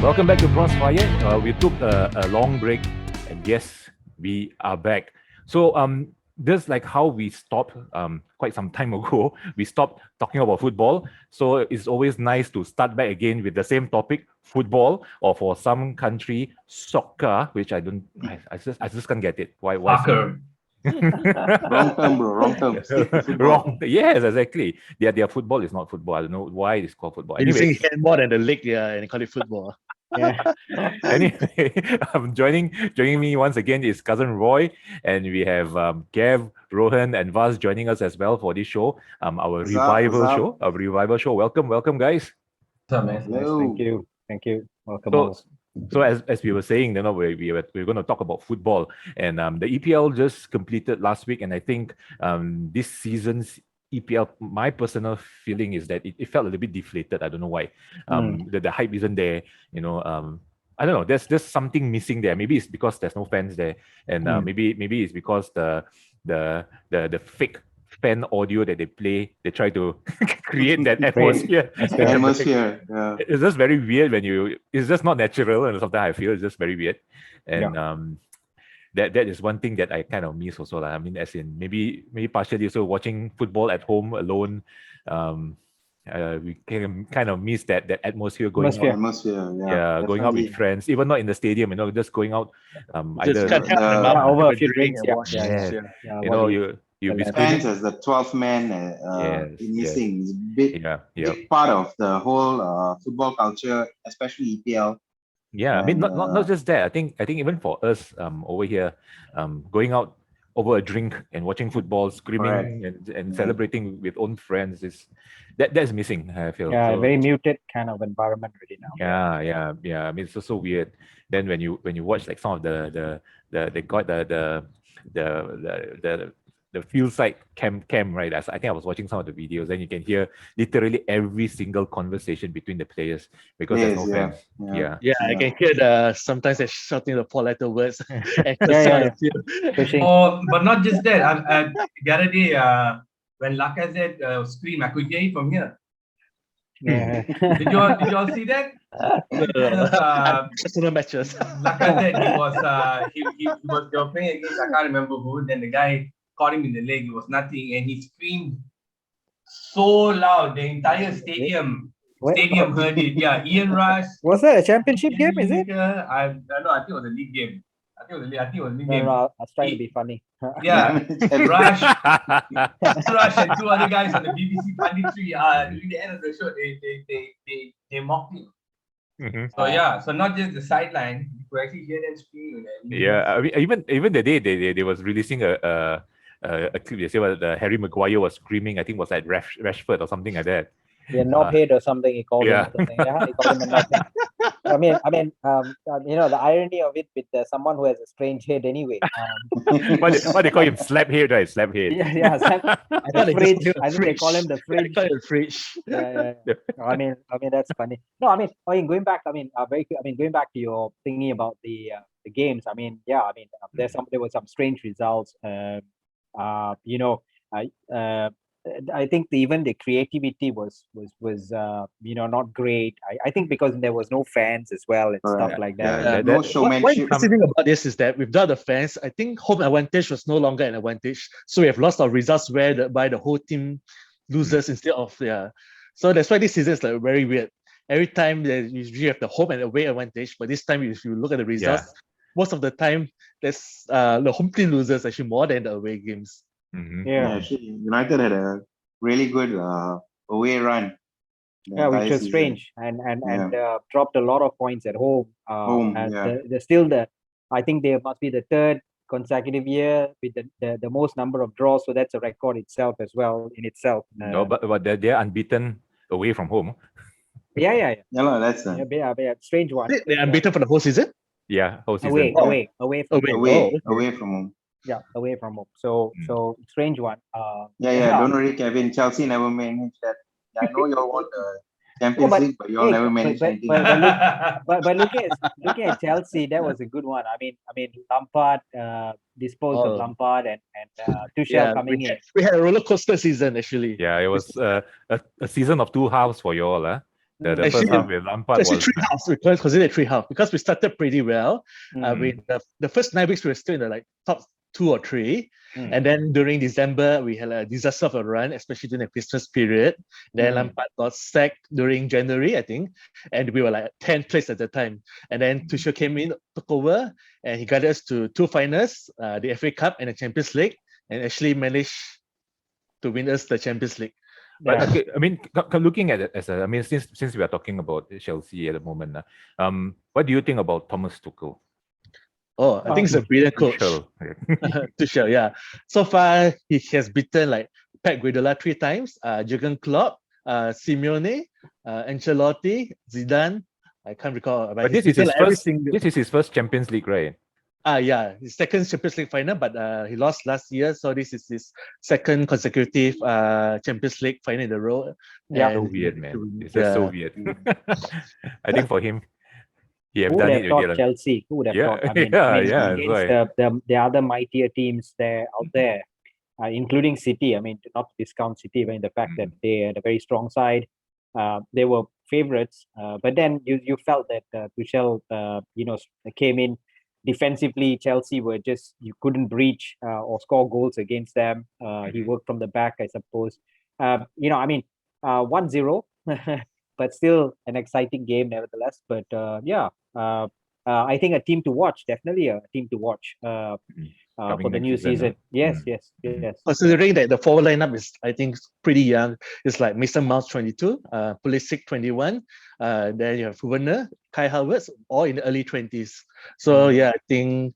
Welcome back to Krossfire. We took a long break, and yes, we are back. So, just like how we stopped quite some time ago, we stopped talking about football. So it's always nice to start back again with the same topic, football, or for some country, soccer, which I don't, I just can't get it. Why Soccer. Wrong term, bro. Wrong term. Stick to football. Wrong. Yes, exactly. Their football is not football. I don't know why it's called football. You Anyway, think more than the league, yeah, and call it football. Yeah. anyway, joining me once again is cousin Roy, and we have Gav, Rohan, and Vaz joining us as well for this show. Our What's up? revival What's up? show. Our revival show. Welcome, guys. What's up, man? Nice. Hello. Thank you. Welcome So, all. so as we were saying, we're going to talk about football, and the EPL just completed last week, and I think this season's EPL, my personal feeling is that it felt a little bit deflated. I don't know why. The hype isn't there. I don't know. There's something missing there. Maybe it's because there's no fans there, and maybe it's because the fake fan audio that they play, they try to create that atmosphere. Atmosphere. Yeah. It's just very weird it's just not natural, and sometimes I feel it's just very weird. And that is one thing that I kind of miss also. I mean, as in maybe partially also watching football at home alone. We can kind of miss that atmosphere going Atmosphere. out. Atmosphere. Yeah, going out with definitely. friends, even not in the stadium, just going out Just either cut Yeah, out over a few drinks, yeah. Yeah. Yeah, you what know do you- you'll be Well, screaming. Fans as the 12th man Yes, missing is big, yeah. big part of the whole football culture, especially EPL. Yeah, I mean, And, not just that. I think even for us over here, going out over a drink and watching football, screaming and Yeah. celebrating with own friends that's missing. I feel. Yeah, So, very muted kind of environment really now. yeah. I mean, it's so weird. Then when you watch like some of the they got the field side cam right. I think I was watching some of the videos. Then you can hear literally every single conversation between the players because there's no Yes, fans. yeah. Yeah, I can hear sometimes they're shouting the four-letter words and Yeah. the field. Pushing. But not just that. The other day, when Lacazette screamed, I could hear it from here. Yeah. Did you all see that? Personal matches. Lacazette, he was they were playing against, I can't remember who. Then the guy caught him in the leg. It was nothing, and he screamed so loud the entire stadium heard it. Yeah, Ian Rush. Was that a championship game, is it? I think it was a league game. I think it was a league game. No, I was trying to be funny. Yeah, Rush and two other guys on the BBC punditry. During the end of the show, they mocked him. Mhm. So not just the sideline, you could actually hear them screaming. Yeah, I mean, even the day they was releasing a clip. They say the Harry Maguire was screaming. I think it was at Rashford or something like that. Yeah, knobhead or something. He called Yeah. him. Something. Yeah, he called him a knobhead. I mean, the irony of it with someone who has a strange head anyway. What they call him? Slap head, right? Slap head. Yeah. I thought The they fridge. just call I it think they call him the They fridge. call it the fridge. Yeah. I mean that's funny. No, I mean going back. Going back to your thingy about the games. There were some strange results. I think even the creativity was not great. I think because there was no fans as well and stuff Correct. like Yeah, that. no What showmanship. interesting thing about this is that without the fans, I think home advantage was no longer an advantage. So we have lost our results by the whole team loses instead of So that's why this season is like very weird. Every time you have the home and away advantage, but this time if you look at the results, most of the time there's the home team loses actually more than the away games. Mhm. Yeah, actually, United had a really good away run. the Yeah, which entire was season. strange, and dropped a lot of points at home. Home, and yeah. they're still I think they must be the third consecutive year with the most number of draws. So that's a record itself as well in itself. No, but they're unbeaten away from home. Yeah. Yeah, no, that's Yeah, strange one. They're unbeaten for the whole season? Yeah, whole season. Away from Away. home. away from home. Yeah, away from home. So strange one. Yeah. Don't worry, Kevin. Chelsea never managed that. Yeah, I know you all want the Champions but- League, but you all never managed anything. But looking at Chelsea, that was a good one. I mean Lampard disposed of Oh. Lampard and Tuchel coming in. we had a roller coaster season actually. Yeah, it was a season of two halves for you all. The Actually, first half with Lampard Actually, was three halves. We can consider it three halves because we started pretty well. Mm. The first 9 weeks we were still in the like top 2 or 3, Mm. and then during December we had a disaster of a run, especially during the Christmas period. Then Mm. Lampard got sacked during January, I think, and we were like 10th place at the time. And then Tuchel came in, took over, and he got us to 2 finals, the FA Cup and the Champions League, and actually managed to win us the Champions League. But Yeah. okay, I mean, looking at it as a, I mean, since we are talking about Chelsea at the moment, what do you think about Thomas Tuchel? Oh, I think he's a brilliant coach. Tuchel. Tuchel, yeah. So far, he has beaten like Pep Guardiola 3 times, Jurgen Klopp, Simeone, Ancelotti, Zidane. I can't recall, But he's this is beaten his like every first. single. This is his first Champions League, right? Yeah, his second Champions League final, but he lost last year, so this is his second consecutive Champions League final in a row. Yeah. So And weird, man. It's just so weird. I think for him, he have Who would done have it thought already. Chelsea? Who would have Yeah, thought? I mean, yeah, that's against the other mightier teams there out there, including City. I mean, not to discount City, but in the fact that they had a very strong side. They were favourites, but then you felt that Tuchel, came in defensively. Chelsea were just, you couldn't breach or score goals against them. He worked from the back, I suppose. 1-0, but still an exciting game nevertheless. But I think a team to watch, definitely a team to watch Coming for the next new season, season. Yes. considering that the forward lineup is, I think, pretty young. It's like Mason Mount 22, Pulisic 21, then you have Werner, Kai Havertz, all in the early 20s. So yeah, I think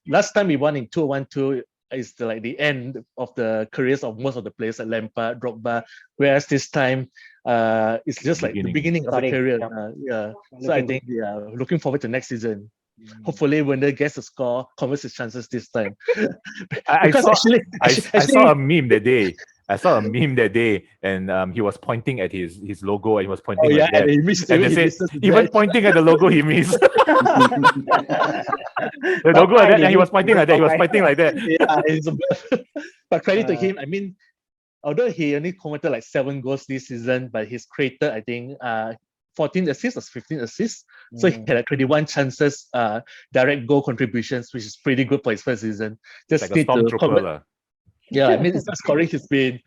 last time we won in 2-1-2 is the end of the careers of most of the players like Lampard, Drogba, whereas this time it's just like the beginning of the career. So I think looking forward to next season. Hopefully Werner gets a score, converts his chances this time. I saw a meme that day. And he was pointing at his logo, and he was pointing like that. And he missed, And they said, even pointing at the logo, he missed. The logo, and he was pointing like that. He was pointing like that. But credit to him. I mean, although he only converted like 7 goals this season, but he's created, I think, 14 assists or 15 assists. So he had like 21 chances, direct goal contributions, which is pretty good for his first season. Just Like a stormtrooper. Yeah, I mean, it's not scoring, he's been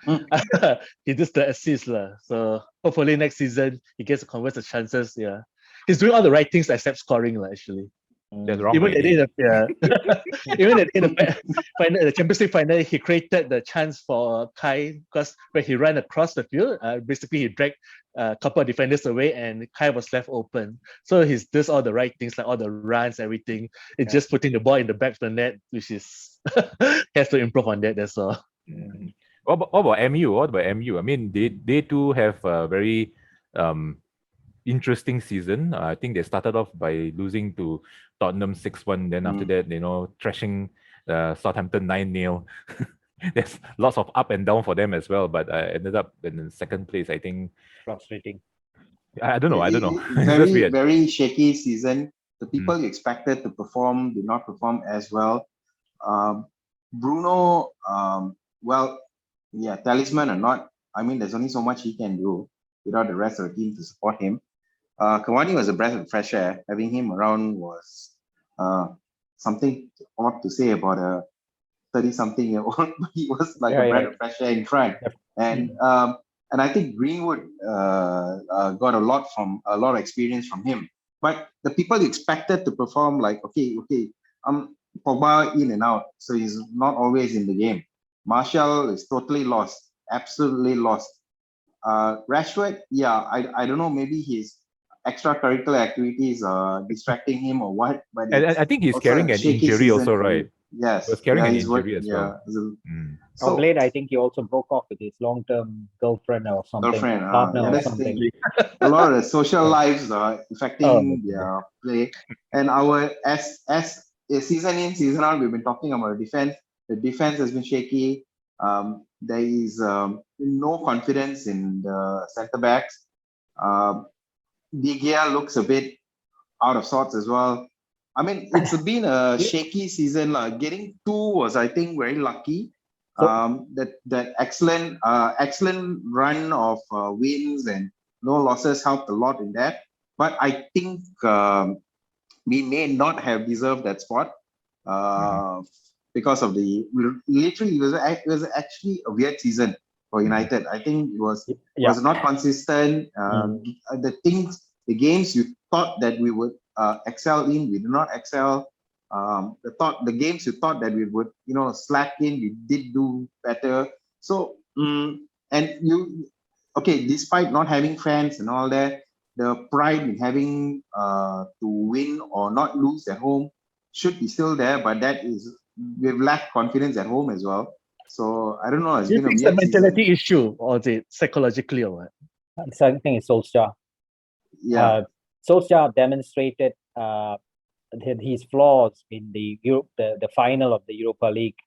he does the assist. So hopefully next season he gets to convert the chances. Yeah. He's doing all the right things except scoring, actually. That's wrong. Even at the end of the Champions League final, he created the chance for Kai because when he ran across the field, basically he dragged a couple of defenders away and Kai was left open. So he does all the right things, like all the runs, everything. It's just putting the ball in the back of the net, which is has to improve on that. That's all. What about MU? I mean, they too have a very interesting season. I think they started off by losing to Tottenham 6-1. Then after that, thrashing Southampton 9-0. There's lots of up and down for them as well, but I ended up in second place, I think. Frustrating. I don't know. Very, very shaky season. The people you expected to perform did not perform as well. Bruno, talisman or not, I mean, there's only so much he can do without the rest of the team to support him. Cavani was a breath of fresh air. Having him around was something odd to say about a 30-something-year-old, but he was like a breath of fresh air in front. And I think Greenwood got a lot of experience from him. But the people you expected to perform, like Pogba in and out, so he's not always in the game. Martial is totally lost, absolutely lost. Rashford, I don't know, maybe his extracurricular activities are distracting him or what. But I think he's carrying an injury also, right? Yes. He was carrying an injury as well. So, of late, I think he also broke off with his long-term girlfriend or something. Partner or something. A lot of the social lives are affecting their play. And as season in, season out, we've been talking about defense. The defense has been shaky. There is no confidence in the centre backs. De Gea looks a bit out of sorts as well. I mean, it's been a shaky season. Getting 2 was, I think, very lucky. That excellent run of wins and no losses helped a lot in that. But I think we may not have deserved that spot because of literally it was actually a weird season for United. I think it was not consistent. The games you thought that we would excel in, we did not excel. The games you thought that we would, slack in, we did do better. So despite not having fans and all that, the pride in having to win or not lose at home should be still there, but we've lacked confidence at home as well. So I don't know. It's been a weird a mentality season. issue, or is it psychologically or what? The second thing is Solskjaer. Yeah. Solskjaer demonstrated his flaws in the final of the Europa League.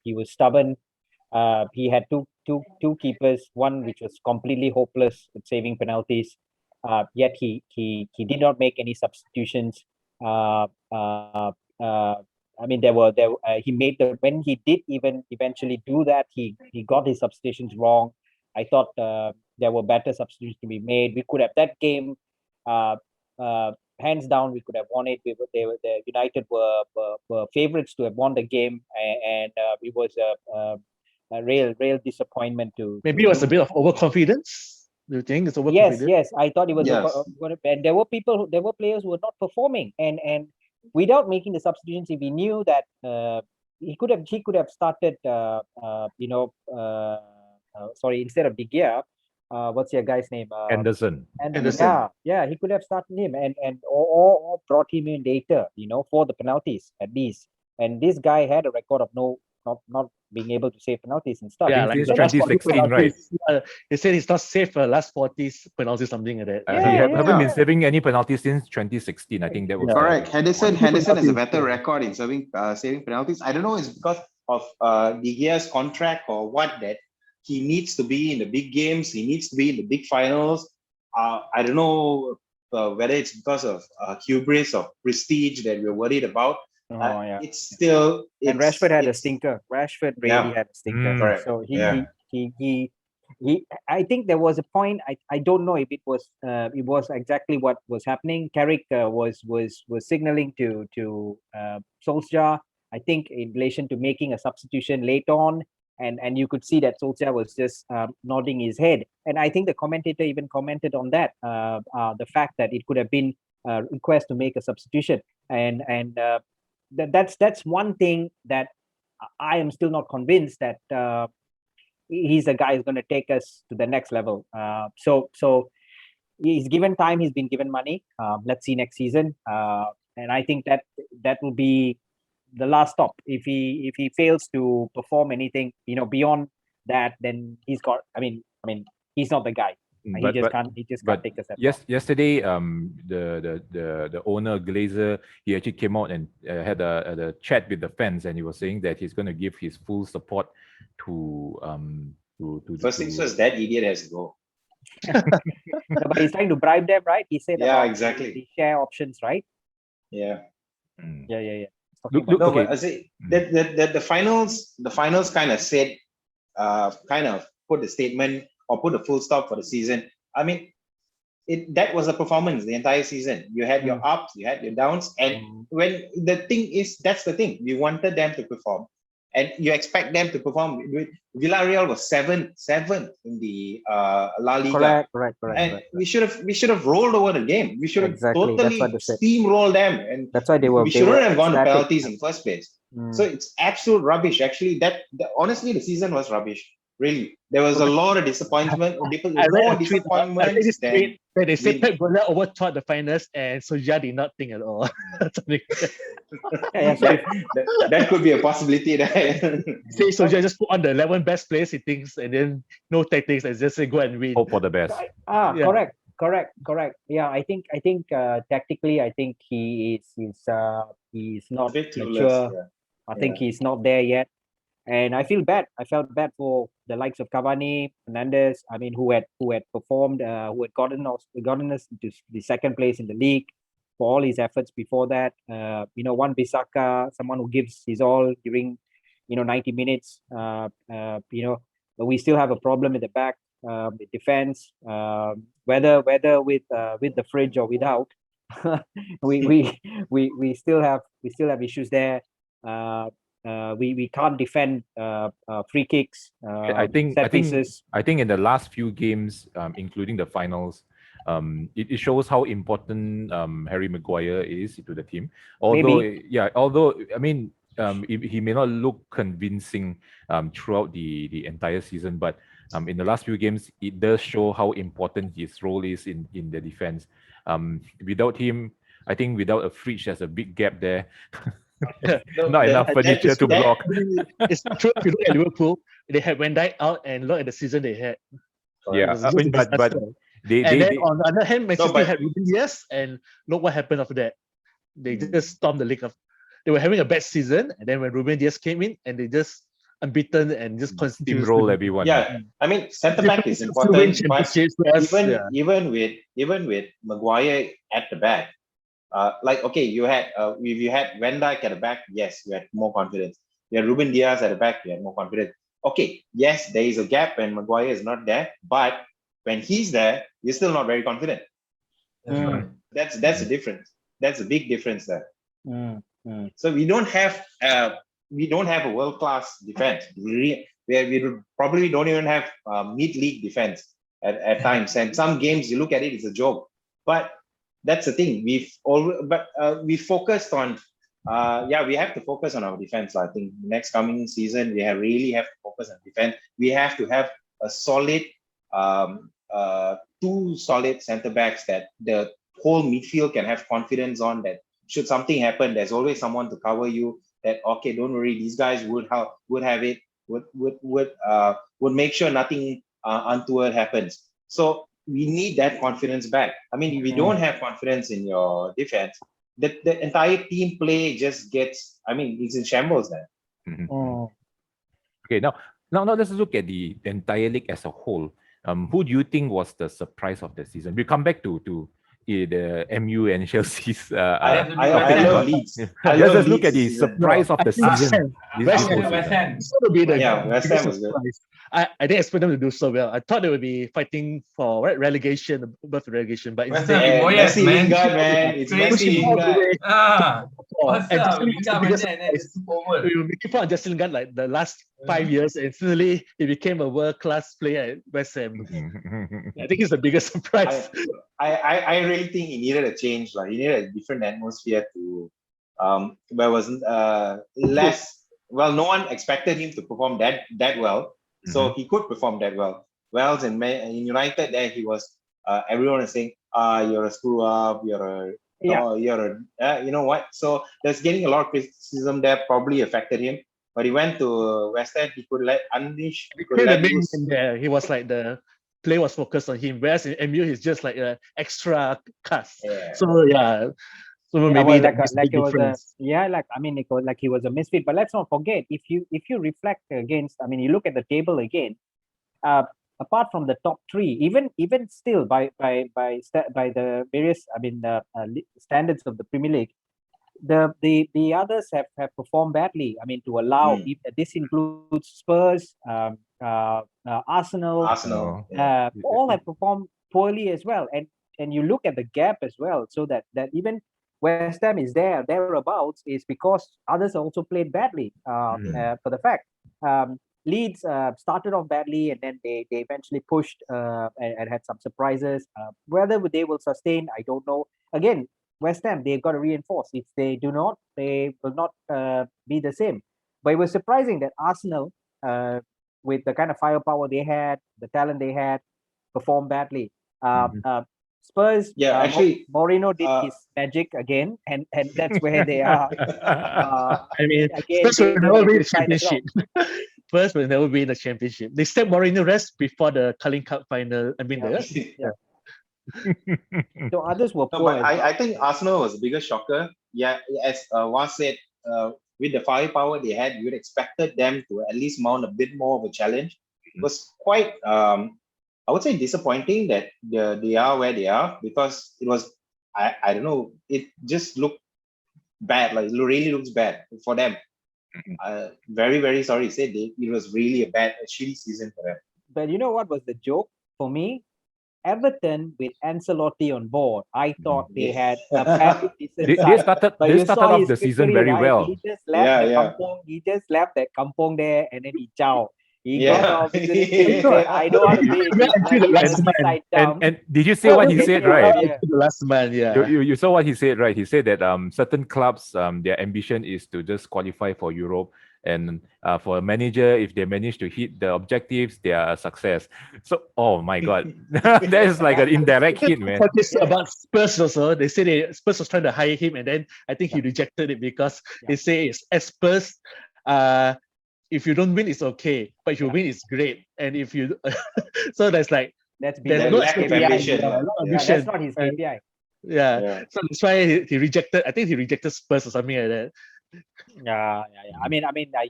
He was stubborn. He had two keepers, one which was completely hopeless at saving penalties. Yet he did not make any substitutions. I mean, he made when he did even eventually do that, he got his substitutions wrong. I thought there were better substitutions to be made. We could have that game, hands down, we could have won it. The United were favorites to have won the game, and it was a real disappointment to. Maybe it was a bit of overconfidence. Do you think it's overconfidence? Yes, I thought it was. Yes. And there were players who were not performing, and without making the substitutions, if he knew that he could have started, instead of De Gea, what's your guy's name? Anderson. Anderson. Yeah, he could have started him or brought him in later, for the penalties at least. And this guy had a record of not being able to save penalties and stuff. Yeah, Since like the last 2016, right? They said he's not safe for the last 40 penalties, something like that. He haven't been saving any penalties since 2016. I think that was correct. Henderson has a better record in saving penalties. I don't know, it's because of De Gea's contract or what, that he needs to be in the big games. He needs to be in the big finals. I don't know whether it's because of hubris or prestige that we're worried about. It's still. And Rashford had a stinker. Rashford really had a stinker. Correct. So he I think there was a point. I don't know if it was exactly what was happening. Carrick was signaling to Solskjaer, I think, in relation to making a substitution late on, and you could see that Solskjaer was just nodding his head. And I think the commentator even commented on that, the fact that it could have been a request to make a substitution, and that's one thing that I am still not convinced that he's a guy who's going to take us to the next level. So he's given time, he's been given money. Let's see next season. And I think that will be the last stop. If he fails to perform anything, beyond that, then he's got. I mean, he's not the guy. He just can't take us. Yesterday, the owner Glazer, he actually came out and had a chat with the fans, and he was saying that he's going to give his full support to First things first, that idiot has to go. But he's trying to bribe them, right? He said exactly the share options, right? Yeah. Look, okay. But I say that the finals kind of said, kind of put the statement or put a full stop for the season. I mean, that was a performance the entire season. You had your ups, you had your downs, and when that's the thing. We wanted them to perform, and you expect them to perform. Villarreal was seventh in the La Liga. Correct. And we should have rolled over the game. We should have totally steamrolled them, and that's why we shouldn't have gone to penalties in the first place. So it's absolute rubbish. Actually, honestly, the season was rubbish. Really, there was a lot of disappointment. More disappointment. They said Pep Guardiola overthought the finals, and Solskjaer did not think at all. That could be a possibility. Say Solskjaer just put on the 11 best players he thinks, and then no tactics, and just say go and win. Hope for the best. Correct. Yeah, I think tactically, I think he's not mature. I think he's not there yet. And I feel bad. I felt bad for the likes of Cavani, Fernandes. I mean, who had performed, who had gotten us into the second place in the league for all his efforts before that. Wan Bissaka, someone who gives his all during 90 minutes. But we still have a problem at the back. the defense, whether with the fridge or without. we still have issues there. We can't defend free kicks, set pieces. I think in the last few games, including the finals, it shows how important Harry Maguire is to the team. Although I mean, he may not look convincing throughout the entire season, but in the last few games, it does show how important his role is in the defense. Without him, I think without a fridge, there's a big gap there. Not enough furniture to block. It's true. If you look at Liverpool, they had Van Dijk out, and look at the season they had. Yeah, I mean, but on the other hand, Man City had Ruben Dias, and look what happened after that. They just stormed the league. They were having a bad season, and then when Ruben Dias came in, and they just unbeaten and just steamroll everyone. Yeah, I mean, centre back is important. But even with Maguire at the back, like okay, if you had Van Dijk at the back, yes, you had more confidence. You had Ruben Dias at the back, you had more confidence. Okay, yes, there is a gap when Maguire is not there, but when he's there, you're still not very confident. That's the difference. That's a big difference there. So we don't have a world-class defense. We probably don't even have mid-league defense at times. And some games you look at it's a joke. But that's the thing. We focused on we have to focus on our defense. I think next coming season we really have to focus on defense. We have to have a solid two solid centre backs that the whole midfield can have confidence on, that should something happen, there's always someone to cover you, that okay, don't worry, these guys would make sure nothing untoward happens. So we need that confidence back. I mean, if you don't have confidence in your defense, the entire team play just gets, I mean, it's in shambles then. Okay, now let's look at the entire league as a whole. Who do you think was the surprise of the season? We come back to the MU and Chelsea's. I love Leeds. Let's look at the surprise of the season. West Ham. West Ham was good. I didn't expect them to do so well. I thought they would be fighting for relegation, above relegation, but it's Messi Lingard, man. It's Messi Lingard. What's up? We were making fun of Justin Lingard like the last 5 years, and suddenly he became a world-class player at West Ham. I think it's the biggest surprise. I really think he needed a change. Like he needed a different atmosphere to where wasn't less. Well, no one expected him to perform that well. So he could perform that well. Wales in United, there he was. Everyone is saying, "You're a screw up. You're a you know what?" So there's getting a lot of criticism that probably affected him. But he went to West Ham. He could unleash. He was like the play was focused on him. Whereas in MU, he's just like an extra cast. Yeah. So yeah. So maybe he was a misfit. But let's not forget, if you reflect against, I mean, you look at the table again, apart from the top three, even still by the various, standards of the Premier League, the others have performed badly. I mean, to allow this includes Spurs, Arsenal, all have performed poorly as well. And you look at the gap as well, so that even West Ham is thereabouts is because others also played badly. For the fact, Leeds started off badly, and then they eventually pushed and had some surprises. Whether they will sustain, I don't know. Again, West Ham, they've got to reinforce. If they do not, they will not be the same. But it was surprising that Arsenal, with the kind of firepower they had, the talent they had, performed badly. Spurs, actually, Mourinho did his magic again, and that's where they are. Spurs will never win the championship. Spurs will never win the championship. They stepped Mourinho rest before the Carling Cup final. So others were poor. I think Arsenal was the biggest shocker. Yeah, as Was said, with the firepower they had, you would expected them to at least mount a bit more of a challenge. It was quite I would say disappointing that they are where they are, because it was I don't know, it just looked bad. Like it really looks bad for them. Very, very sorry to say, it was really a shitty season for them. But you know what was the joke for me? Everton with Ancelotti on board, I thought they had a very decent They side. started But they you started saw off his the season victory, very right? well. He just left the Yeah. kampong. He just left that kampong there, and then he chow. He Yeah. got off. He said, "I don't want to play in this Until the bloody last man. Merseyside dump. And did you see what he Get said, me out right? of here." The last man, yeah. You saw what he said, right? He said that certain clubs their ambition is to just qualify for Europe, and for a manager, if they manage to hit the objectives, they are a success. So, oh my God, that is like an indirect hit, man. What is Yeah. about Spurs also? They say Spurs was trying to hire him, and then I think he rejected it because they say it's as Spurs. If you don't win, it's okay, but if you win, it's great. And if you, so there's like That's there's below no his lack of KPI. ambition. yeah, Yeah. no Yeah. ambition. That's not his KPI. Yeah. So that's why he rejected. I think he rejected Spurs or something like that. Yeah. I mean,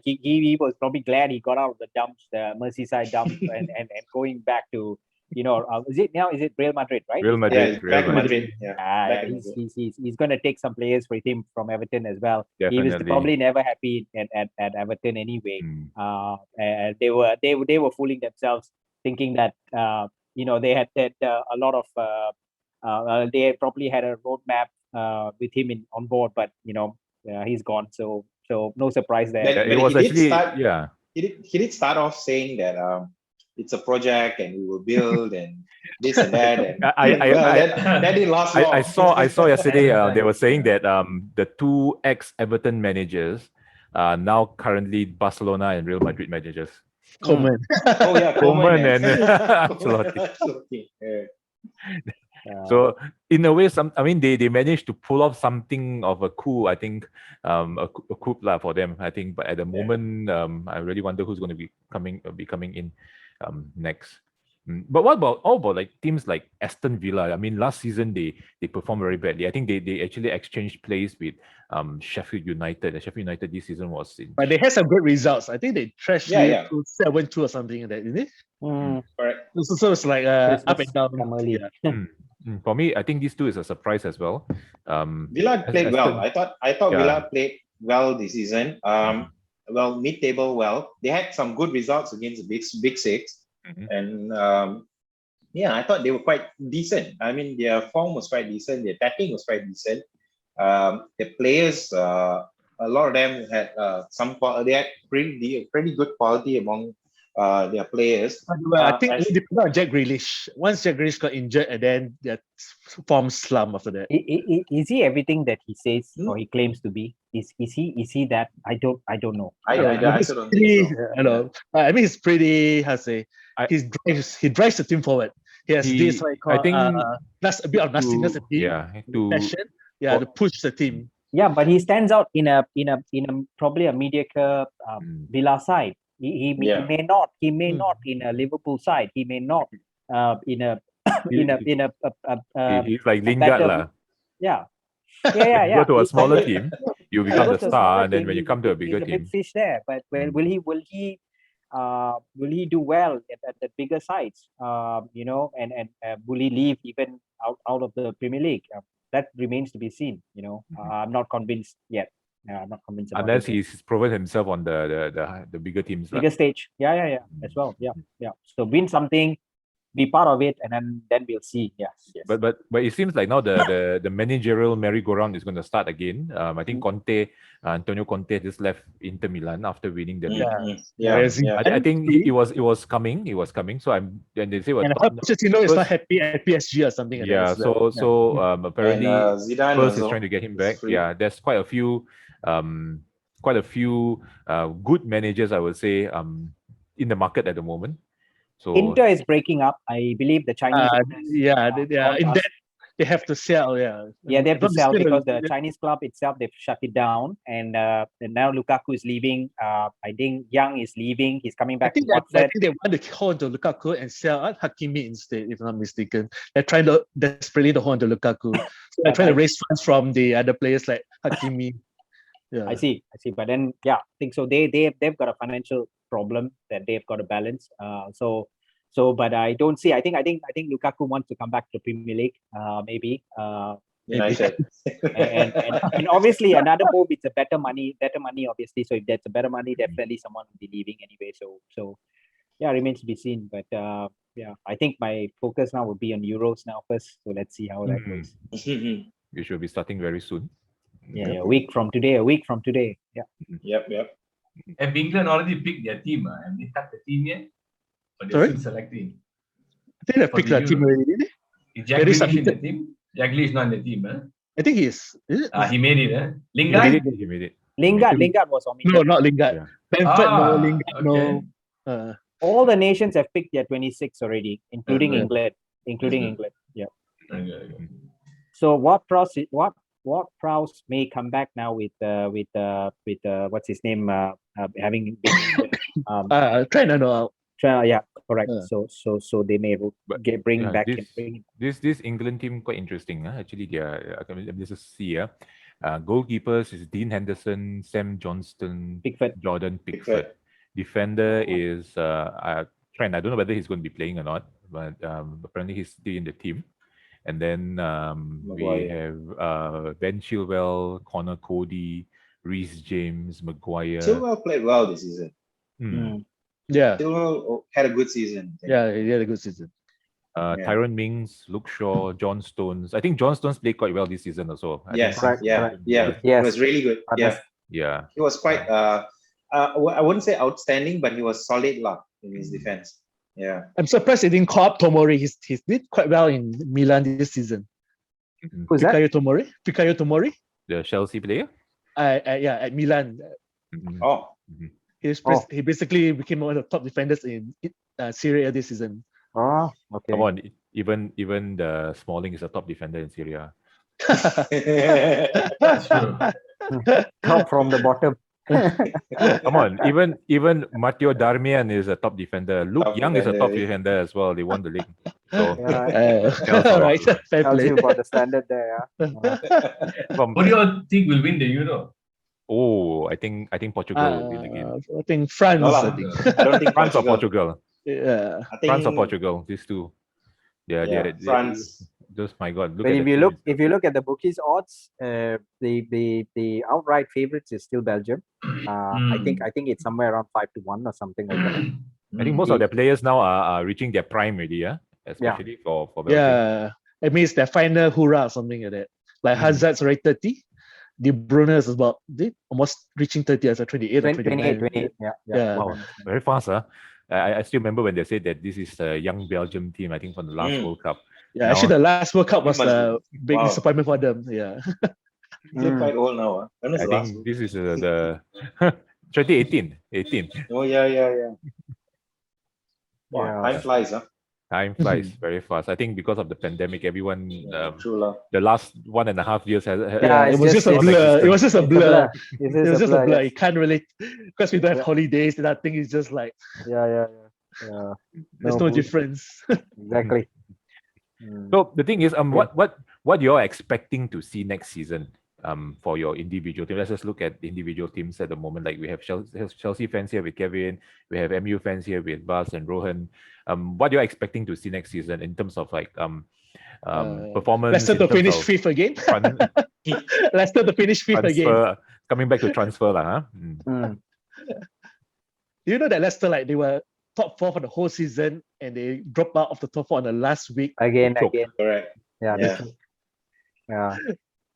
he was probably glad he got out of the dumps, the Merseyside dump, and going back to, is it Real Madrid, right? Real Yeah, Madrid, it's Real back in Madrid. Madrid. Yeah. Back in Madrid. He's going to take some players with him from Everton as well. He was Definitely. probably never happy at Everton anyway. Mm. And they were fooling themselves, thinking that they had a lot of they probably had a roadmap with him on board, but he's gone. So no surprise there. But It was he did actually start. yeah. He did start off saying that it's a project and we will build and this and that. And that didn't last long. I saw yesterday they were saying that the two ex-Everton managers are now currently Barcelona and Real Madrid managers. Coleman. Oh yeah, Koeman and Ancelotti. Ancelotti. Yeah. So in a way, they managed to pull off something of a coup. I think a coup for them. I think, but at the moment, I really wonder who's going to be coming in next. But what about like teams like Aston Villa? I mean, last season they performed very badly. I think they actually exchanged plays with Sheffield United. And Sheffield United this season was in. But they had some good results. I think they trashed Yeah. 7-2 or something like that, isn't it? Correct. So it's like up Christmas and down. come early. For me, I think these two is a surprise as well. Villa played well. I thought Villa played well this season. Mid-table well. They had some good results against the big six. And I thought they were quite decent. I mean, their form was quite decent. Their attacking was quite decent. The players, a lot of them had they had pretty good quality among their players. I think it depends on Jack Grealish. Once Jack Grealish got injured, and then their form slump after that. Is he everything that he says or he claims to be? Is he that? I don't know. I don't think so. I know. I mean, he's pretty. How to say? He drives the team forward. He has this what I call, I think that's a bit of nastiness in him. Passion. To push the team. Yeah, but he stands out in a probably a mediocre Villa side. He may not in a Liverpool side. He may not in a he's like Lingard lah. Yeah. You go to a smaller team, you become Go the to a star, smaller and then team, when you come to a bigger he's team, big fish there. But will he do well at the bigger sides? And will he leave even out of the Premier League? That remains to be seen. I'm not convinced yet. I'm not convinced about unless it. he's proven himself on the bigger teams. Bigger stage. Yeah. As well. Yeah. So win something, be part of it, and then we'll see. Yes. But it seems like now the managerial merry-go-round is going to start again. I think Antonio Conte just left Inter Milan after winning the league. I think it was coming. So and they say and Pochettino is not happy at PSG or something. Yeah. So apparently Spurs is trying to get him back. Yeah. There's quite a few good managers, I would say, in the market at the moment. So Inter is breaking up. I believe the Chinese. they have to sell. Yeah, they have to sell because the Chinese club itself, they've shut it down, and now Lukaku is leaving. I think Young is leaving. He's coming back. I think they want to hold on to Lukaku and sell Hakimi instead, if I'm not mistaken. They're trying to desperately to hold on to Lukaku. So they're trying to raise funds from the other players like Hakimi. Yeah. I see. But then, I think so. They've got a financial problem that they've got to balance. But I don't see. I think Lukaku wants to come back to Premier League. Maybe. And obviously another move. It's a better money. Obviously. So if there's a better money, definitely someone will be leaving anyway. So remains to be seen. But yeah, I think my focus now would be on Euros now first. So let's see how that goes. We should be starting very soon. Yeah, a week from today. Yeah. Yep. Have England already picked their team? Have they cut the team yet? Or they're Sorry? still selecting? I think they For picked the the team Euro. already, didn't they? Is Jack They Grealish in the submitted. team? Jack Grealish is not in the team, huh? I think he is. Is it? He made it, huh? He made Lingard? it. He made it. Lingard was omitted. No, not Lingard. Yeah. Bamford, no. Lingard, okay. no. All the nations have picked their 26 already, including Okay. England. Okay. England. Yeah. Okay. So what Prowse may come back now with what's his name having been Trying to know out. yeah, correct. Yeah. So they may But, bring yeah, back this- him. Bring him. This England team quite interesting. Actually, they are. Let me just see. Goalkeepers is Dean Henderson, Sam Johnston, Pickford. Jordan Pickford. Defender is Trent. I don't know whether he's going to be playing or not, but apparently he's still in the team. And then we Maguire. have Ben Chilwell, Connor Cody, Reece James, Maguire. Chilwell played well this season. Yeah. Chilwell had a good season. I think. Yeah, he had a good season. Yeah. Tyrone Mings, Luke Shaw, John Stones. I think John Stones played quite well this season also. I Yes, think- Correct, yeah, correct. yeah. Yes. It was really good. Yeah, Yeah. he was quite. I wouldn't say outstanding, but he was solid lah in his defense. Yeah. I'm surprised he didn't call up Tomori. He did quite well in Milan this season. Who's that? Fikayo Tomori. The Chelsea player. Yeah, at Milan. Mhm. Oh, He basically became one of the top defenders in Serie A this season. Oh, okay. Come on, even the Smalling is a top defender in Syria. That's true. Top from the bottom. Come on, even Matteo Darmian is a top defender. Luke Top Young is a top defender. defender as well. They won the league. So Yeah, Tells a lot. Right, fair tells play. you about the standard there. Yeah. from, Who do you think will win the Euro? I think Portugal will win again. I think France. No lah. I think. I don't think France or Portugal. Portugal. Yeah. I think France or Portugal. These two. Yeah, France. Just my God. Look But at if the you team. look at the bookies odds, the outright favorites is still Belgium. I think it's somewhere around 5-1 or something like that. I think most of their players now are reaching their prime already, yeah? Especially for Belgium. Yeah. It means their final hurrah or something like that. Like Hazard's already 30. De Bruyne is almost reaching 30 as a 28 or 29. 28. Yeah. Yeah. Wow, very fast, huh? I still remember when they said that this is a young Belgium team, I think from the last World Cup. Yeah, actually the last World Cup was Must a be- big wow. disappointment for them. Yeah. They're quite old now. When was I the last think one? this is the 2018. 18. Oh yeah. Wow, Yeah. time flies, huh? Time flies very fast. I think because of the pandemic, everyone, True lah. the last 1.5 years has Yeah, it it's was just- just a blur. It was just a It's a blur. It It was just a blur. yes. You can't really, because we don't have holidays. And I think it's just like Yeah. there's no difference. Exactly. Mm. So the thing is, what you're expecting to see next season, for your individual team? Let's just look at the individual teams at the moment. Like we have Chelsea fans here with Kevin, we have MU fans here with Bas and Rohan. What you're expecting to see next season in terms of like performance? Leicester in to terms finish of fifth again. tran- Leicester to finish fifth again. transfer, coming back to transfer, lah, huh? Do you know that Leicester, like they were top 4 for the whole season and they dropped out of the top 4 on the last week? Again. Correct. Yeah. Yeah. Yeah.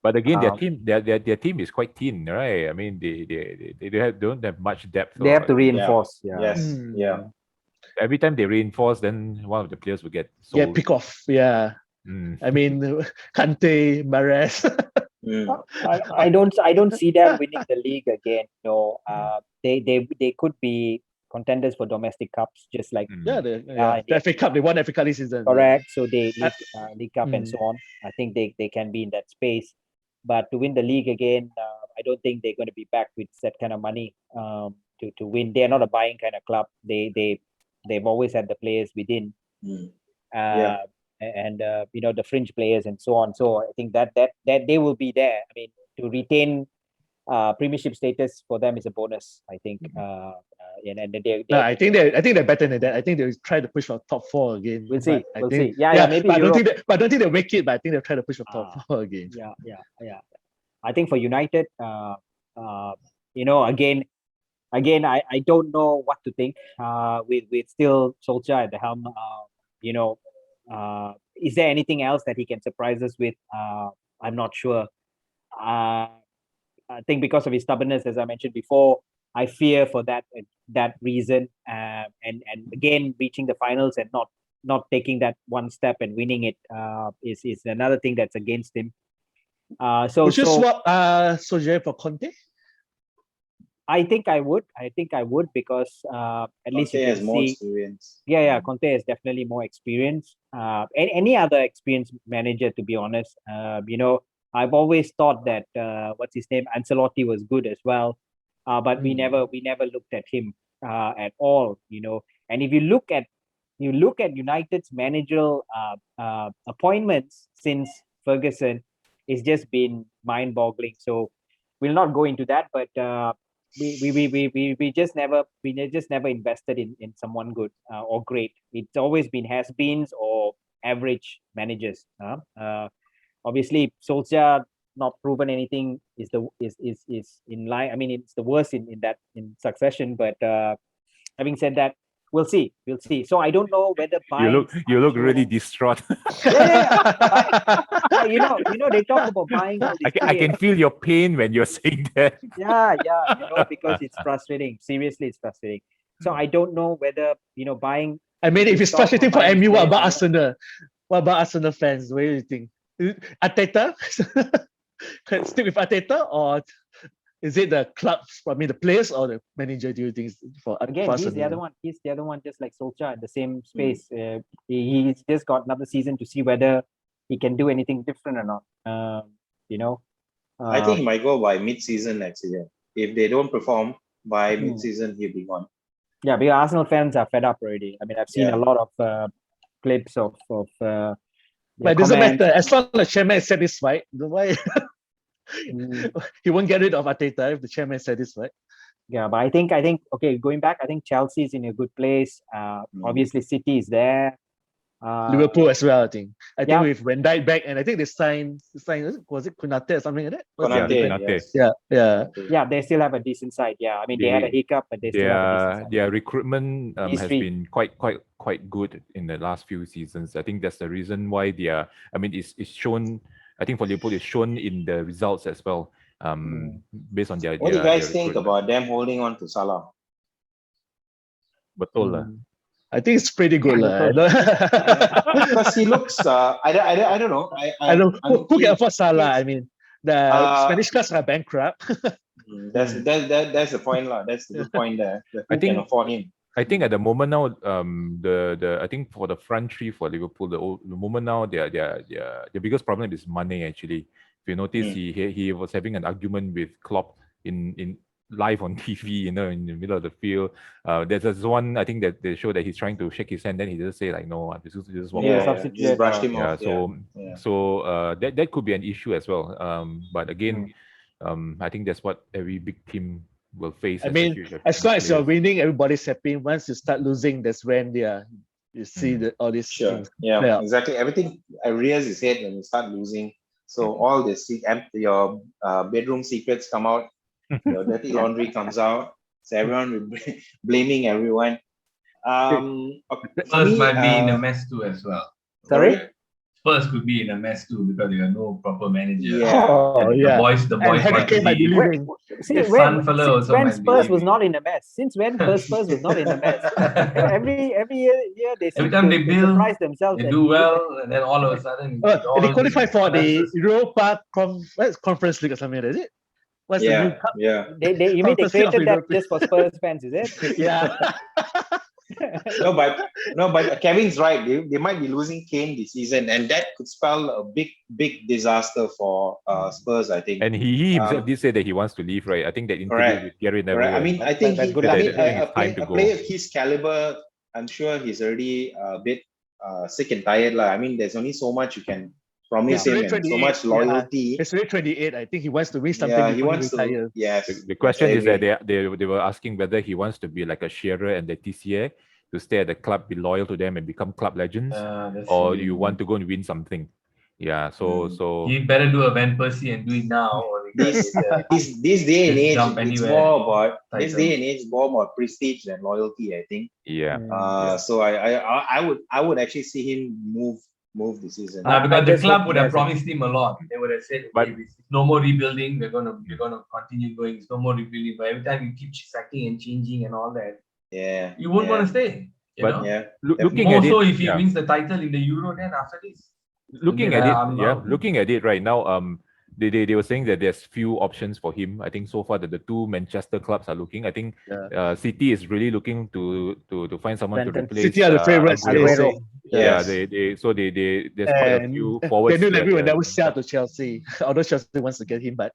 But again, their Um, team, their team is quite thin, right? I mean, they don't have much depth. They have to or- reinforce. Yeah. Yes. Mm. Yeah. Every time they reinforce, then one of the players will get sold. Yeah, pick off. Yeah. Mm. I mean, Kante, Mahrez. I don't see them winning the league again. No. They could be contenders for domestic cups, just like Mm. Yeah, the FA Cup. They won FA Cup this season. correct. So they league up and Mm. so on. I think they can be in that space. But to win the league again, I don't think they're going to be back with that kind of money to win. They're not a buying kind of club. They've always had the players within, Yeah. and the fringe players and so on. So I think that they will be there. I mean, to retain premiership status for them is a bonus. I think. And they No, I think they're better than that. I think they'll try to push for top 4 again. We'll see. But I We'll think- see. Yeah, maybe But I don't Europe. think they'll make it. But I think they'll try to push for top 4 again. Yeah. I think for United, again, again, I don't know what to think. With still Solskjaer at the helm, is there anything else that he can surprise us with? I'm not sure. I think because of his stubbornness, as I mentioned before, I fear for that reason. And again, reaching the finals and not taking that one step and winning it is another thing that's against him. Would you swap Solskjaer for Conte? I think I would. Because at least you Conte can has more see. experience. Yeah, Conte has definitely more experience. Any other experienced manager, to be honest. I've always thought that what's his name, Ancelotti was good as well, but we never looked at him at all. And if you look at United's managerial appointments since Ferguson, it's just been mind-boggling. So we'll not go into that, but we just never invested in someone good or great. It's always been has-beens or average managers. Obviously, Solskjaer not proven anything is in line. I mean, it's the worst in succession. But having said that, we'll see. So I don't know whether buying. You look really distraught. Yeah. They talk about buying all these I can feel your pain when you're saying that. Yeah. Because it's frustrating. Seriously, it's frustrating. So I don't know whether buying. I mean, if it's frustrating for MU, what about Arsenal? What about Arsenal fans? What do you think? Arteta? Stick with Arteta, or is it the clubs? I mean, the players or the manager? Do you think for again? For he's the other one. He's the other one, just like Solskjaer, in the same space. He's just got another season to see whether he can do anything different or not. I think he might go by mid-season next year. If they don't perform by mid-season, he'll be gone. Yeah, because Arsenal fans are fed up already. I mean, I've seen a lot of clips of. But it doesn't matter as long as the chairman is satisfied. Why? He won't get rid of Arteta if the chairman is satisfied. Yeah, but I think okay, going back, I think Chelsea is in a good place. Obviously, City is there. Liverpool as well, I think. I think with Van Dijk back, and I think they signed. Was it Konate or something like that? Konate, yes. Yeah, they still have a decent side. Yeah, I mean they had a hiccup, but they still have a decent side. Their recruitment has been quite good in the last few seasons. I think that's the reason why it's shown. I think for Liverpool, it's shown in the results as well. Based on their. What do you guys think about them holding on to Salah? Betul lah. I think it's pretty good. Because he looks, I don't know. I don't who can afford Salah? I mean, the Spanish clubs are bankrupt. That's the point, lah. That's the good point there. I think can afford him. I think at the moment now, I think for the front three for Liverpool, the moment now, their biggest problem is money. Actually, if you notice, he was having an argument with Klopp in live on TV, in the middle of the field. There's one, I think, that they show that he's trying to shake his hand, then he just say like, no, this is what. Just brushed him off. So that could be an issue as well. But again, I think that's what every big team will face. I mean, as long as you're winning, everybody's happy. Once you start losing, that's when you see all these things. Yeah, exactly. Everything rears its head when you start losing. So all your bedroom secrets come out. Your dirty laundry comes out, so everyone will be blaming everyone. Spurs might be in a mess too as well. Sorry? Spurs could be in a mess too because they have no proper manager. The boys might be leaving. When Spurs was not in a mess. Since when Spurs was not in a mess? Every year they every time they build, surprise themselves. They do well, and then all of a sudden they qualify for the Europa Conference League or something, is it? What's the new cup? You mean they created that just for Spurs fans, is it? Yeah. No, but Kevin's right. They might be losing Kane this season, and that could spell a big disaster for Spurs, I think. And he himself did say that he wants to leave, right? I think that interview with Gary Neville. I mean, I think a player of his caliber, I'm sure he's already a bit sick and tired. I mean, there's only so much you can promise him and so much loyalty. It's really 28. I think he wants to win something. He wants to retire. Yes. The question is that they were asking whether he wants to be like a Shearer and Laetitia to stay at the club, be loyal to them, and become club legends, or you want to go and win something. Yeah. So you better do a Van Persie and do it now, or this day and age, Jump it's anywhere. more about this Title. day and age, more about prestige than loyalty, I think. Yeah. So I would actually see him move this season. Because I the just club hope would he have has a- promised him a lot. They would have said, But- okay, it's no more rebuilding. We're gonna continue going. It's no more rebuilding. But every time you keep sacking and changing and all that, Yeah. you won't want to stay. You But- know? Yeah. Looking More at so it, if he yeah. wins the title in the Euro, then after this. looking Okay, at it, I'm yeah, out. looking at it right now, they were saying that there's few options for him. I think so far that the two Manchester clubs are looking. I think City is really looking to find someone to Strengthen. replace. City are the favorites. Aguero. Aguero. Yeah, Yes. they there's quite a And few forwards. Daniel that Levy will they're- never sell to Chelsea, although Chelsea wants to get him, but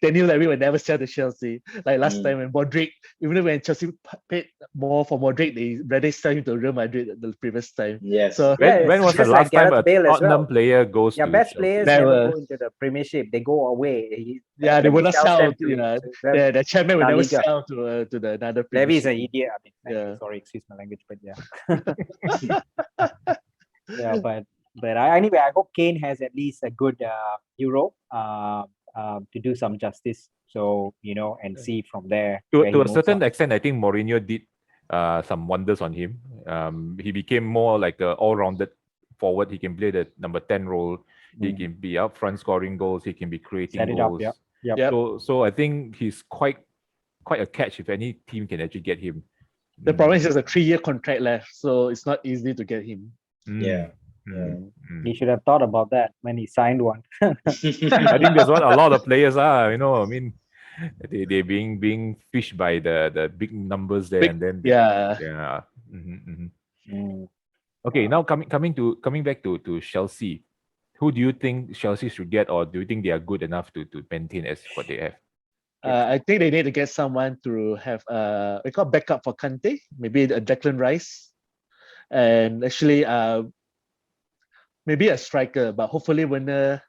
Daniel Levy will never sell to Chelsea. Like last time when Modric, even when Chelsea paid more for Modric, they rather sell him to Real Madrid the previous time. Yes. So When was the just like last time Gareth a Bale as Tottenham well. player goes Yeah, to best Chelsea? players Never. never go into the Premiership. They go away. yeah, they will not sells sell. them to- Yeah, to Real- the chairman will La never Liga. sell to the another. Levy is an Premiership. idiot. Yeah. Sorry, excuse my language, but yeah. Yeah, but anyway, I hope Kane has at least a good Euro to do some justice. So and see from there. where he To a moves certain on. extent, I think Mourinho did some wonders on him. He became more like an all-rounded forward. He can play the number 10 role. He can be up front scoring goals. He can be creating Set it up, goals. yeah. Yep. Yep. So I think he's quite a catch if any team can actually get him. The problem is there's a 3-year contract left, so it's not easy to get him. Yeah. He should have thought about that when he signed one. I think that's what a lot of players are. I mean, they being fished by the big numbers there, and then Yeah. Okay, now coming back to Chelsea, who do you think Chelsea should get, or do you think they are good enough to maintain as what they have? I think they need to get someone to have we call backup for Kante, maybe a Declan Rice, and actually maybe a striker, but hopefully Werner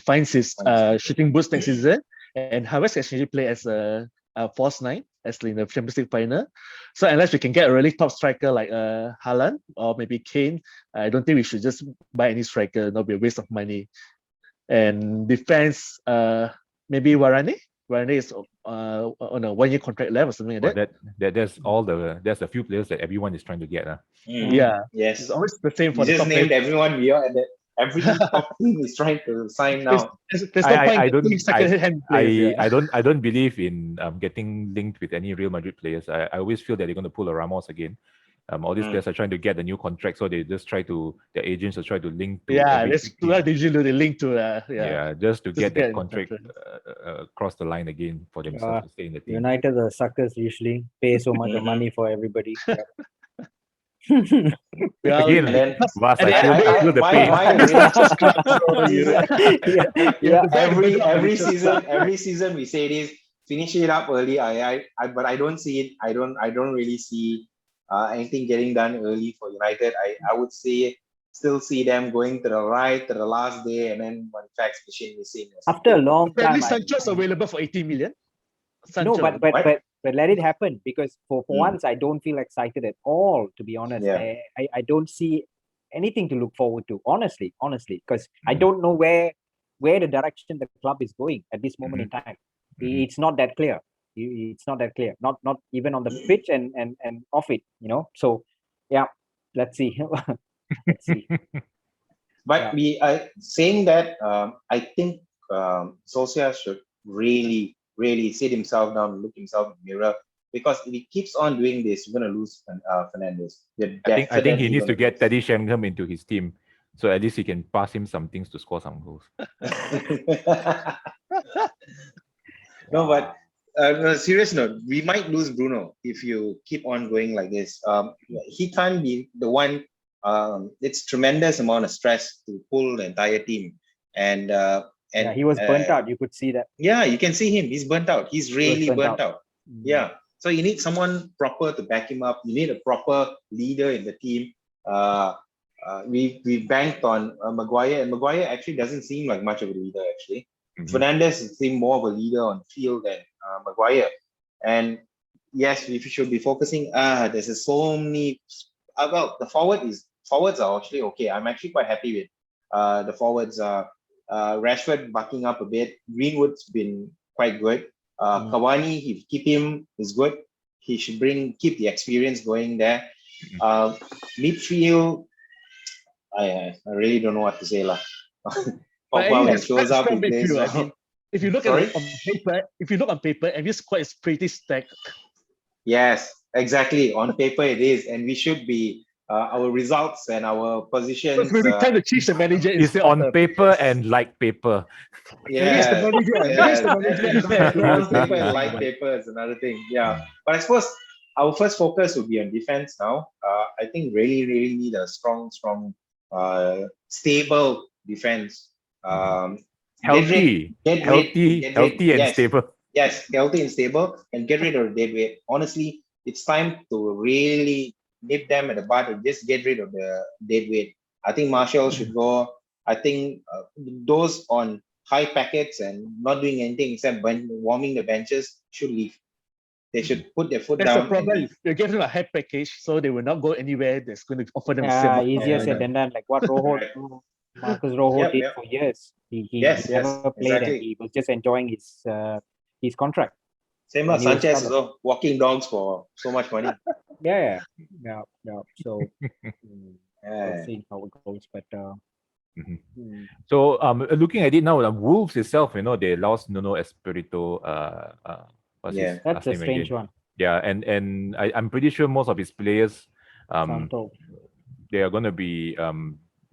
finds his shooting boots next season, and Havertz can actually play as a false nine as in the Champions League final. So unless we can get a really top striker like Haaland or maybe Kane, I don't think we should just buy any striker. It'll be a waste of money. And defense, maybe Varane. Varane is on a 1-year contract left or something like that. There's a few players that everyone is trying to get. Yeah, Yes. it's always the same for You the just top named players. everyone here, and every top team is trying to sign now. There's no point in getting second-hand players. I don't believe in getting linked with any Real Madrid players. I always feel that they're going to pull a Ramos again. All these players are trying to get a new contract, so they just their agents will try to link to every that's team. what they usually do. They link to Just to get get that in contract across the line again for themselves to stay in the team. United are suckers usually pay so much of money for everybody. Well, Again, And then, Vas, and I feel the pain. every season we say this, finish it up early. But I don't see it. I don't really see anything getting done early for United. I would still see them going to the right to the last day, and then when Fax machine missing. After a long apparently time, Sancho's available for 80 million. no, Sancho. but let it happen, because for once I don't feel excited at all, to be honest. Yeah. I don't see anything to look forward to, honestly, because I don't know where the direction the club is going at this moment in time. It's not that clear. It's not that clear. Not even on the pitch and off it. So yeah, let's see. Let's see. But we saying that, I think Solskjaer should really sit himself down and look himself in the mirror, because if he keeps on doing this, we're gonna lose Fernandes. I think he needs to get Teddy Sheringham into his team, so at least he can pass him some things to score some goals. No, but on a serious note, we might lose Bruno if you keep on going like this. He can't be the one. It's tremendous amount of stress to pull the entire team, and he was burnt out. You could see that. Yeah, you can see him. He's burnt out. He's really burnt out. Mm. Yeah. So you need someone proper to back him up. You need a proper leader in the team. We banked on Maguire, and Maguire actually doesn't seem like much of a leader. Actually, Fernandes seems more of a leader on the field than Maguire. And yes, we should be focusing. There's so many. Well, the forwards are actually okay. I'm actually quite happy with the forwards. Rashford bucking up a bit. Greenwood's been quite good. Cavani, if you keep him, is good. He should keep the experience going there. Midfield, I really don't know what to say lah. Pogba when he shows up, he plays. I mean, if you look at it on paper, and this squad is pretty stacked. Yes, exactly. On paper it is, and we should be. Our results and our positions. We're trying to change the manager. It's on paper and like paper. Yeah, the manager. On paper and like paper is another thing. Yeah, but I suppose our first focus would be on defense now. I think really need a strong, stable defense. Healthy and stable. Yes, healthy and stable, and get rid of dead weight. Honestly, it's time to really nip them at the bud and just get rid of the dead weight. I think Marshall should go. I think those on high packets and not doing anything except warming the benches should leave. They should put their foot down. That's the problem. You give them a high package, so they will not go anywhere that's going to offer them easier said than done. Like what Marcus Rojo did for years. He never played, and he was just enjoying his contract. Same like Sanchez as well, walking dogs for so much money. Yeah. So we'll see how it goes. But so looking at it now, Wolves itself, they lost Nuno Espirito. That's a strange one. Yeah, and I'm pretty sure most of his players, they are going to be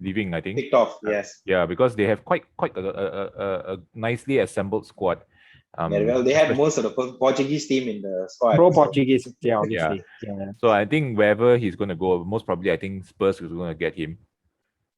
leaving. I think picked off. Yes. Yeah, because they have quite a nicely assembled squad. They had most of the Portuguese team in the squad. Portuguese, obviously. Yeah. So I think wherever he's going to go, most probably I think Spurs is going to get him.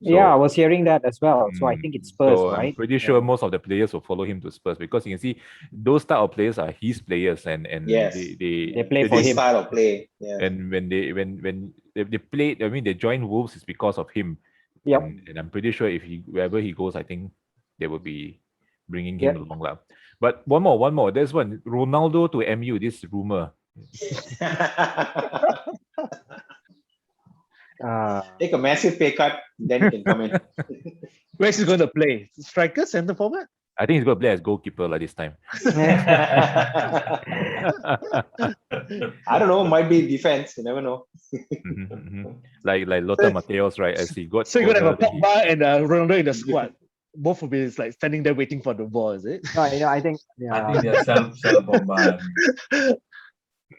So, I was hearing that as well. So I think it's Spurs, right? I'm pretty sure most of the players will follow him to Spurs, because you can see those type of players are his players, and they play for him. Style of play. Yeah. And when they play, I mean, they join Wolves is because of him. Yep. And I'm pretty sure wherever he goes, I think they will be bringing him along. But one more. There's one. Ronaldo to MU, this rumor. Take a massive pay cut, then he can come in. Where's he going to play? Striker, centre forward? I think he's going to play as goalkeeper this time. I don't know. Might be defense. You never know. Like Lothar Matthäus, right? As he got. So you're going to have a Pogba and Ronaldo in the squad. Both will be like standing there waiting for the ball, is it? I think they're self Pogba.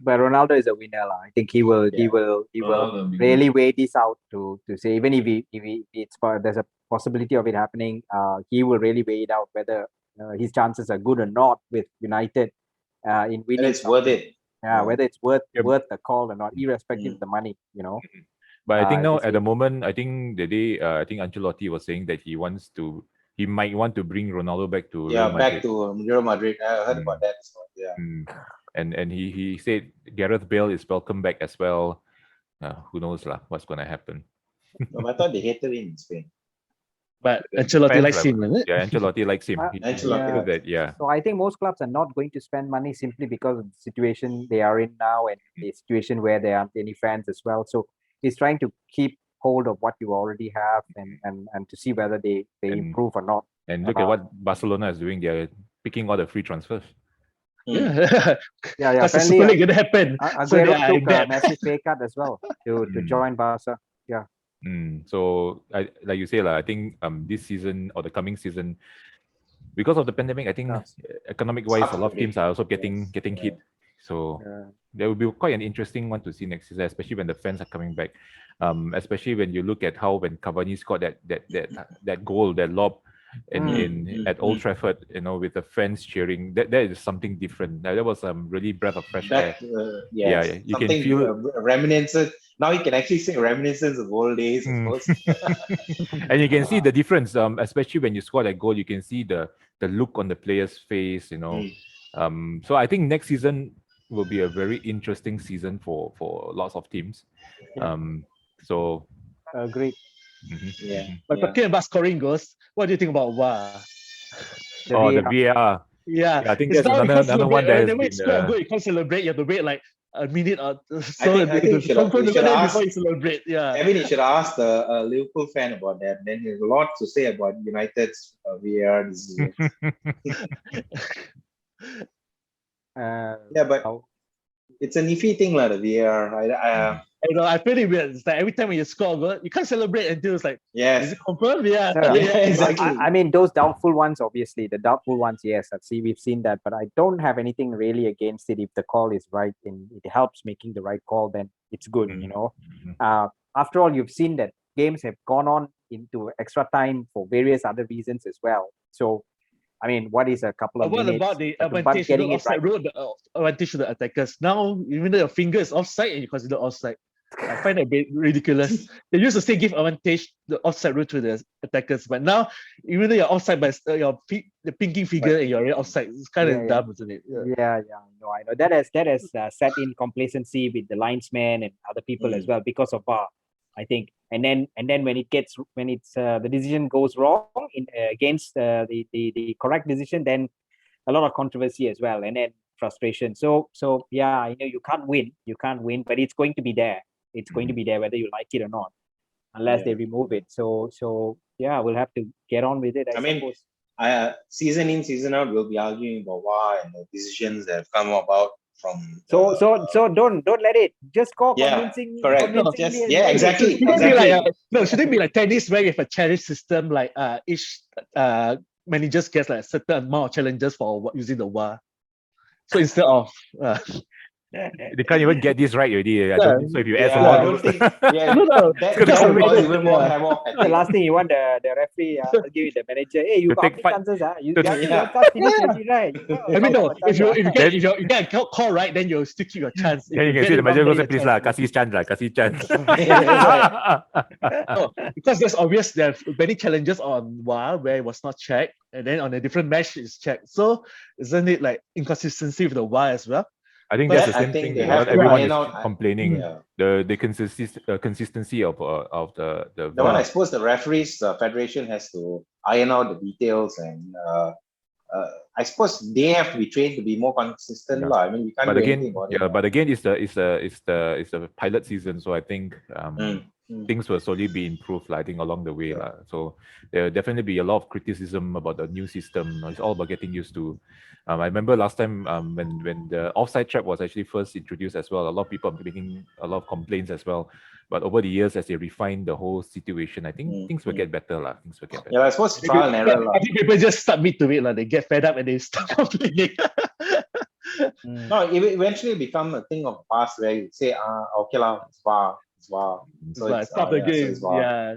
But Ronaldo is a winner. I think he will really weigh this out to say, even if there's a possibility of it happening, he will really weigh it out whether his chances are good or not with United in winning. And it's worth it. Yeah, whether it's worth the call or not, irrespective of the money, But I think now at the moment, I think the day I think Ancelotti was saying that he might want to bring Ronaldo back to Real Madrid. Back to Real Madrid. I heard about that. So, yeah. And he said Gareth Bale is welcome back as well. Who knows what's going to happen. I thought they hated him in Spain. But Ancelotti likes him, isn't it? Yeah, Ancelotti likes him. So I think most clubs are not going to spend money simply because of the situation they are in now, and the situation where there aren't any fans as well. So he's trying to keep hold of what you already have and to see whether they improve or not. And look at what Barcelona is doing. They're picking all the free transfers. Yeah. That's Apparently, going to happen. Aguero took a massive pay cut as well to join Barca. Yeah. So like you say, I think this season or the coming season, because of the pandemic, I think economic wise, a lot of teams are also getting hit. So there will be quite an interesting one to see next season, especially when the fans are coming back. Especially when you look at how when Cavani scored that goal, that lob at Old Trafford, with the fans cheering, that is something different. That was really breath of fresh air. You can feel reminiscence. Now you can actually see reminiscence of old days, of course. And you can see the difference, especially when you score that goal. You can see the look on the player's face. So I think next season will be a very interesting season for lots of teams. So agreed. But talking about scoring goals, what do you think about VAR? The VAR. Yeah, I think that's another one that has been. Good, you can't celebrate. You have to wait like a minute or so I think you confirm should the name ask. before you celebrate. Yeah. I mean, you should ask the Liverpool fan about that. Then there's a lot to say about United's VAR decisions. Yeah, but it's an iffy thing, the VAR. I feel it weird. It's like every time when you score a goal, you can't celebrate until it's like, is Yes. it confirmed? Yeah. Yeah, exactly. I mean, those doubtful ones, obviously, the doubtful ones, yes, we've seen that, but I don't have anything really against it. If the call is right and it helps making the right call, then it's good, you know. After all, you've seen that games have gone on into extra time for various other reasons as well. So, I mean, what is a couple of What minutes? about the but advantage of getting the it offside right? rule, the advantage to the attackers? Now, even though your finger is offside and you consider offside, I find that a bit ridiculous. They used to say give advantage the offside rule to the attackers, but now, even though you're offside by the pinking figure and you're already offside, it's kind of dumb, isn't it? I know. That has set in complacency with the linesmen and other people as well because of VAR, I think. And then when it's the decision goes wrong against the correct decision, then a lot of controversy as well, and then frustration. So yeah, I know you can't win, but it's going to be there. It's going to be there whether you like it or not, unless they remove it. So yeah, we'll have to get on with it. I suppose. Season in, season out, we'll be arguing about VAR and the decisions that have come about from. So don't let it just go convincing. Correct. Convincingly Exactly. Should it be like tennis where you have a challenge system, like each managers gets like a certain amount of challenges for using the VAR? So instead of they can't even get this right already. So if you add some I more, don't think. That would cause even more havoc. The last thing you want the referee give it the manager. Hey, you To got take how many five- chances? You to- can't finish already, right? I mean, no, if you get a call right, then you'll still keep your chance. then you can see the manager goes, please lah, kasih chance. Because there's obvious there are many challenges on VAR where it was not checked, and then on a different match it's checked. So isn't it like inconsistency with the VAR as well? I think that's the same thing. Everyone is complaining the consistency of the The one I suppose the referees federation has to iron out the details, and I suppose they have to be trained to be more consistent. I mean, we can't do anything about it. But again, it's the pilot season, so I think things will slowly be improved. I think along the way, so there will definitely be a lot of criticism about the new system. It's all about getting used to. I remember last time when the offside trap was actually first introduced as well, a lot of people are making a lot of complaints as well. But over the years, as they refine the whole situation, I think things will get better. Things will get better. Yeah, I suppose trial and error. I think people just submit to it. They get fed up and they start complaining. No, it eventually become a thing of the past where you say, okay lah, it's VAR. So it's stop the game. So Yeah.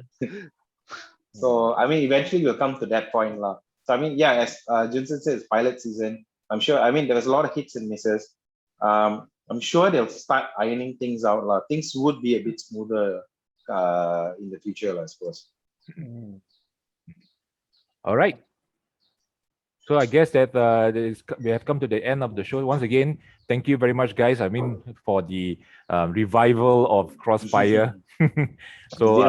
So I mean, eventually we'll come to that point lah. So I mean, as Junsern says, pilot season. I'm sure. I mean, there was a lot of hits and misses. I'm sure they'll start ironing things out lah. Things would be a bit smoother in the future, I suppose. All right. So I guess that we have come to the end of the show. Once again, thank you very much, guys. I mean, for the revival of Krossfire. So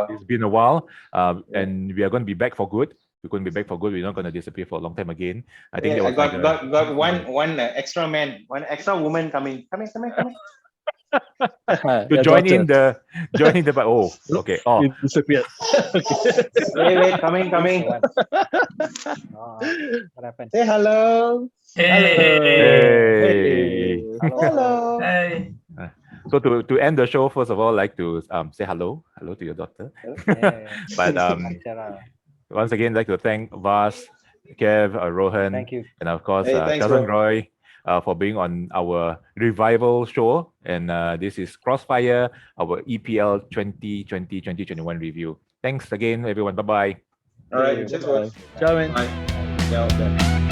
it's been a while, and we are going to be back for good. We're going to be back for good. We're not going to disappear for a long time again. I think I got one extra man, one extra woman coming. To join in the okay. You disappeared. Wait, coming. What happened? Say hello. Hey. Hello. Hey. So to end the show, first of all, I'd like to say hello to your daughter. But once again, I'd like to thank Vas, Kev, Rohan, Thank you. and of course thanks, Junsern and Roy for being on our revival show. And this is Krossfire, our EPL 2020-2021 review. Thanks again, everyone. Bye-bye. All right, just Ciao, man. Bye. Ciao.